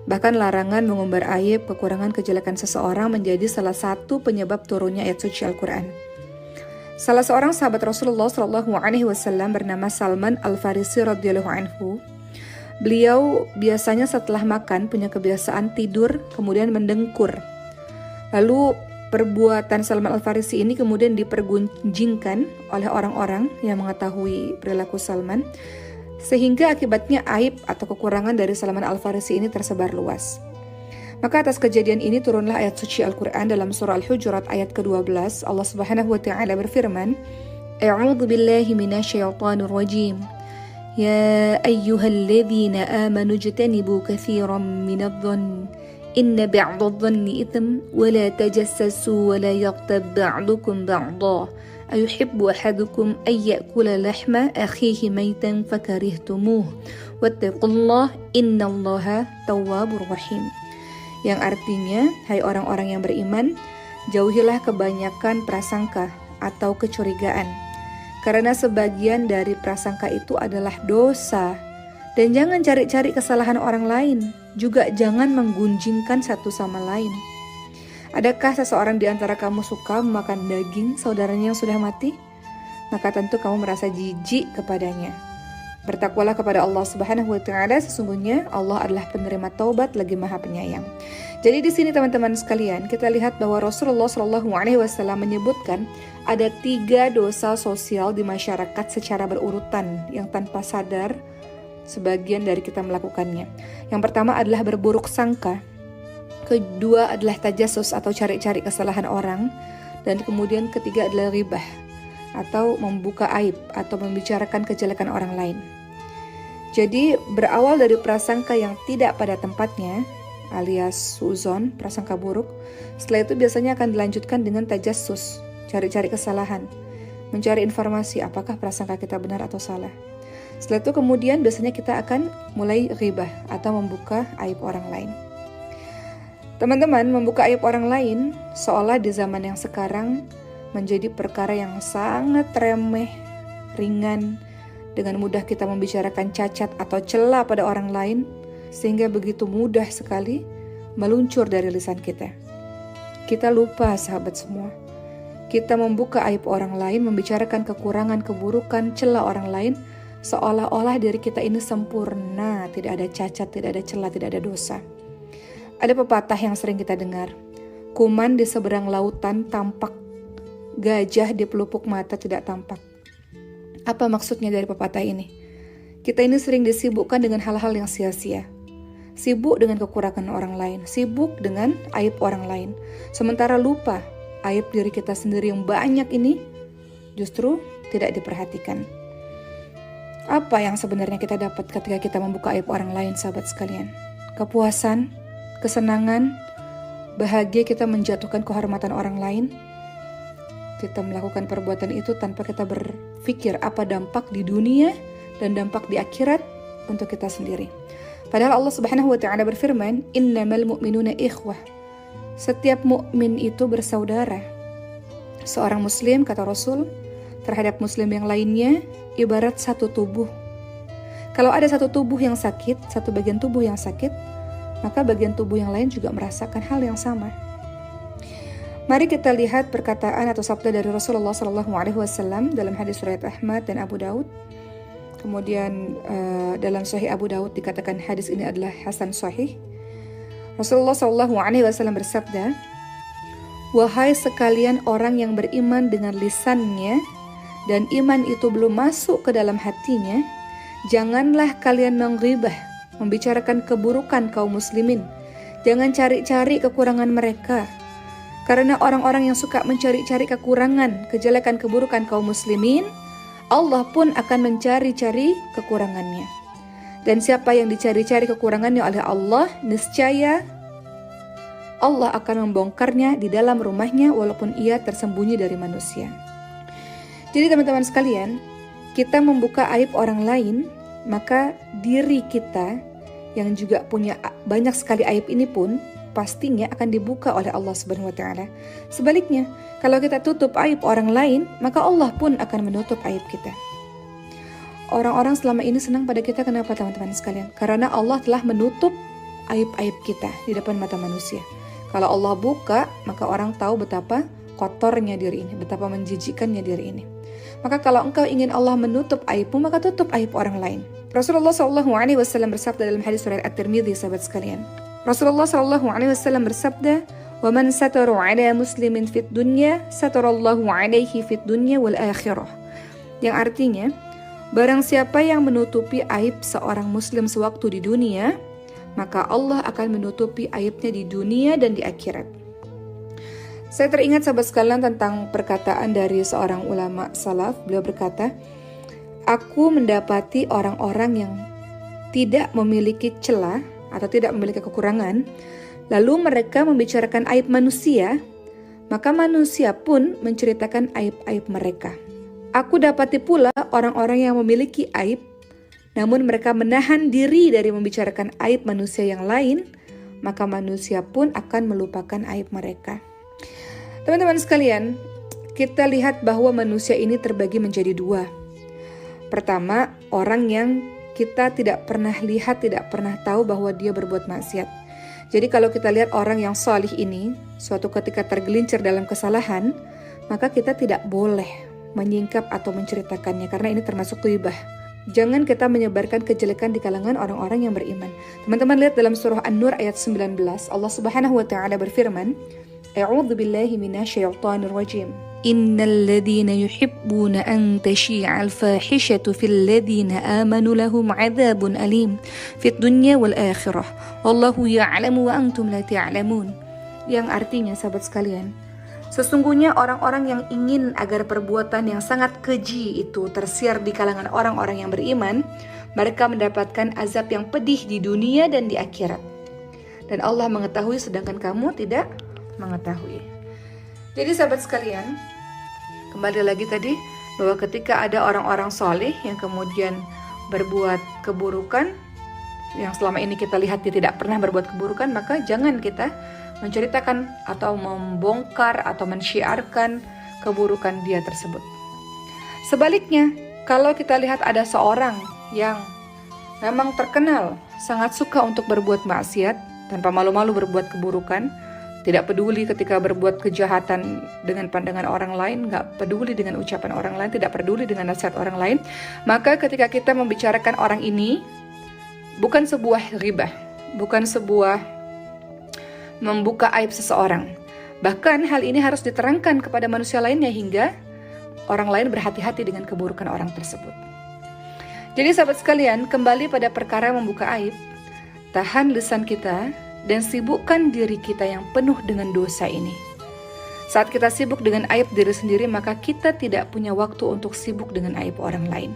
Bahkan larangan mengumbar aib, kekurangan, kejelekan seseorang menjadi salah satu penyebab turunnya ayat suci Al-Quran. Salah seorang sahabat Rasulullah SAW bernama Salman Al-Farisi radhiyallahu anhu. Beliau biasanya setelah makan punya kebiasaan tidur kemudian mendengkur. Lalu perbuatan Salman Al-Farisi ini kemudian dipergunjingkan oleh orang-orang yang mengetahui perilaku Salman, sehingga akibatnya aib atau kekurangan dari Salman Al-Farisi ini tersebar luas. Maka atas kejadian ini turunlah ayat suci Al-Quran dalam surah Al-Hujurat ayat ke-12. Allah Subhanahu wa taala berfirman, A'udzu billahi minasyaitonir rajim. Ya ayyuhalladzina amanu ijtanibu katsiran minadh-dhann inna ba'dadh-dhanni itsm wa la tajassasu wa la yaghtab ba'dukum ba'dha ayuhibbu ahadukum ay ya'kula lahma akhihi maytan fakarihtumuh wattaqullaha innallaha tawwabur rahim. Yang artinya, hai orang-orang yang beriman, jauhilah kebanyakan prasangka atau kecurigaan, karena sebagian dari prasangka itu adalah dosa. Dan jangan cari-cari kesalahan orang lain, juga jangan menggunjingkan satu sama lain. Adakah seseorang di antara kamu suka memakan daging saudaranya yang sudah mati? Maka tentu kamu merasa jijik kepadanya. Bertakwalah kepada Allah Subhanahu wa taala, sesungguhnya Allah adalah penerima taubat lagi Maha Penyayang. Jadi di sini teman-teman sekalian, kita lihat bahwa Rasulullah SAW menyebutkan ada 3 dosa sosial di masyarakat secara berurutan yang tanpa sadar sebagian dari kita melakukannya. Yang pertama adalah berburuk sangka. Kedua adalah tajassus atau cari-cari kesalahan orang. Dan kemudian ketiga adalah ribah atau membuka aib atau membicarakan kejelekan orang lain. Jadi berawal dari prasangka yang tidak pada tempatnya alias suzon, prasangka buruk. Setelah itu biasanya akan dilanjutkan dengan tajassus, cari-cari kesalahan, mencari informasi apakah prasangka kita benar atau salah. Setelah itu kemudian biasanya kita akan mulai ribah atau membuka aib orang lain. Teman-teman, membuka aib orang lain seolah di zaman yang sekarang menjadi perkara yang sangat remeh, ringan. Dengan mudah kita membicarakan cacat atau celah pada orang lain, sehingga begitu mudah sekali meluncur dari lisan kita. Kita lupa sahabat semua. Kita membuka aib orang lain, membicarakan kekurangan, keburukan, celah orang lain, seolah-olah diri kita ini sempurna, tidak ada cacat, tidak ada celah, tidak ada dosa. Ada pepatah yang sering kita dengar, kuman di seberang lautan tampak, gajah di pelupuk mata tidak tampak. Apa maksudnya dari pepatah ini? Kita ini sering disibukkan dengan hal-hal yang sia-sia. Sibuk dengan kekurangan orang lain, sibuk dengan aib orang lain. Sementara lupa aib diri kita sendiri yang banyak ini justru tidak diperhatikan. Apa yang sebenarnya kita dapat ketika kita membuka aib orang lain, sahabat sekalian? Kepuasan, kesenangan, bahagia kita menjatuhkan kehormatan orang lain. Kita melakukan perbuatan itu tanpa kita berpikir apa dampak di dunia dan dampak di akhirat untuk kita sendiri. Padahal Allah Subhanahu wa taala berfirman, "Innamal mu'minuna ikhwah." Setiap mukmin itu bersaudara. Seorang muslim, kata Rasul, terhadap muslim yang lainnya ibarat satu tubuh. Kalau ada satu tubuh yang sakit, satu bagian tubuh yang sakit, maka bagian tubuh yang lain juga merasakan hal yang sama. Mari kita lihat perkataan atau sabda dari Rasulullah SAW dalam hadis riwayat Ahmad dan Abu Daud. Kemudian dalam Sahih Abu Daud dikatakan hadis ini adalah hasan sahih. Rasulullah SAW bersabda, "Wahai sekalian orang yang beriman dengan lisannya dan iman itu belum masuk ke dalam hatinya, janganlah kalian menggibah, membicarakan keburukan kaum muslimin. Jangan cari-cari kekurangan mereka. Karena orang-orang yang suka mencari-cari kekurangan, kejelekan, keburukan kaum muslimin, Allah pun akan mencari-cari kekurangannya. Dan siapa yang dicari-cari kekurangannya oleh Allah, niscaya Allah akan membongkarnya di dalam rumahnya walaupun ia tersembunyi dari manusia." Jadi teman-teman sekalian, kita membuka aib orang lain, maka diri kita yang juga punya banyak sekali aib ini pun pastinya akan dibuka oleh Allah Subhanahu wa taala. Sebaliknya, kalau kita tutup aib orang lain, maka Allah pun akan menutup aib kita. Orang-orang selama ini senang pada kita, kenapa teman-teman sekalian? Karena Allah telah menutup aib-aib kita di depan mata manusia. Kalau Allah buka, maka orang tahu betapa kotornya diri ini, betapa menjijikkannya diri ini. Maka kalau engkau ingin Allah menutup aibmu, maka tutup aib orang lain. Rasulullah SAW bersabda dalam hadis surat At-Tirmidzi, sahabat sekalian. Rasulullah SAW bersabda, "Wa man satara 'ala muslimin fid dunya, satarallahu 'alaihi fid dunya wal akhirah." Yang artinya, barang siapa yang menutupi aib seorang muslim sewaktu di dunia, maka Allah akan menutupi aibnya di dunia dan di akhirat. Saya teringat sahabat sekalian tentang perkataan dari seorang ulama salaf. Beliau berkata, "Aku mendapati orang-orang yang tidak memiliki celah atau tidak memiliki kekurangan, lalu mereka membicarakan aib manusia, maka manusia pun menceritakan aib-aib mereka. Aku dapati pula orang-orang yang memiliki aib, namun mereka menahan diri dari membicarakan aib manusia yang lain, maka manusia pun akan melupakan aib mereka." Teman-teman sekalian, kita lihat bahwa manusia ini terbagi menjadi dua. Pertama, orang yang kita tidak pernah lihat, tidak pernah tahu bahwa dia berbuat maksiat. Jadi kalau kita lihat orang yang salih ini, suatu ketika tergelincir dalam kesalahan, maka kita tidak boleh menyingkap atau menceritakannya, karena ini termasuk ghaibah. Jangan kita menyebarkan kejelekan di kalangan orang-orang yang beriman. Teman-teman lihat dalam surah An-Nur ayat 19, Allah Subhanahu wa taala berfirman, "A'udzu billahi minasyaitonir rajim. Innal ladzina yuhibbuna an tashi'al fahishatu fil ladzina amanu lahum 'adzabun alim fid dunya wal akhirah. Wallahu ya'lamu wa antum la ta'lamun." Yang artinya, sahabat sekalian, sesungguhnya orang-orang yang ingin agar perbuatan yang sangat keji itu tersiar di kalangan orang-orang yang beriman, mereka mendapatkan azab yang pedih di dunia dan di akhirat. Dan Allah mengetahui sedangkan kamu tidak mengetahui. Jadi sahabat sekalian, kembali lagi tadi bahwa ketika ada orang-orang soleh yang kemudian berbuat keburukan, yang selama ini kita lihat dia tidak pernah berbuat keburukan, maka jangan kita menceritakan atau membongkar atau mensyiarkan keburukan dia tersebut. Sebaliknya, kalau kita lihat ada seorang yang memang terkenal sangat suka untuk berbuat maksiat, tanpa malu-malu berbuat keburukan, tidak peduli ketika berbuat kejahatan dengan pandangan orang lain, nggak peduli dengan ucapan orang lain, tidak peduli dengan nasihat orang lain, maka ketika kita membicarakan orang ini, bukan sebuah ghibah, bukan sebuah membuka aib seseorang. Bahkan hal ini harus diterangkan kepada manusia lainnya hingga orang lain berhati-hati dengan keburukan orang tersebut. Jadi sahabat sekalian, kembali pada perkara membuka aib, tahan lisan kita dan sibukkan diri kita yang penuh dengan dosa ini. Saat kita sibuk dengan aib diri sendiri, maka kita tidak punya waktu untuk sibuk dengan aib orang lain.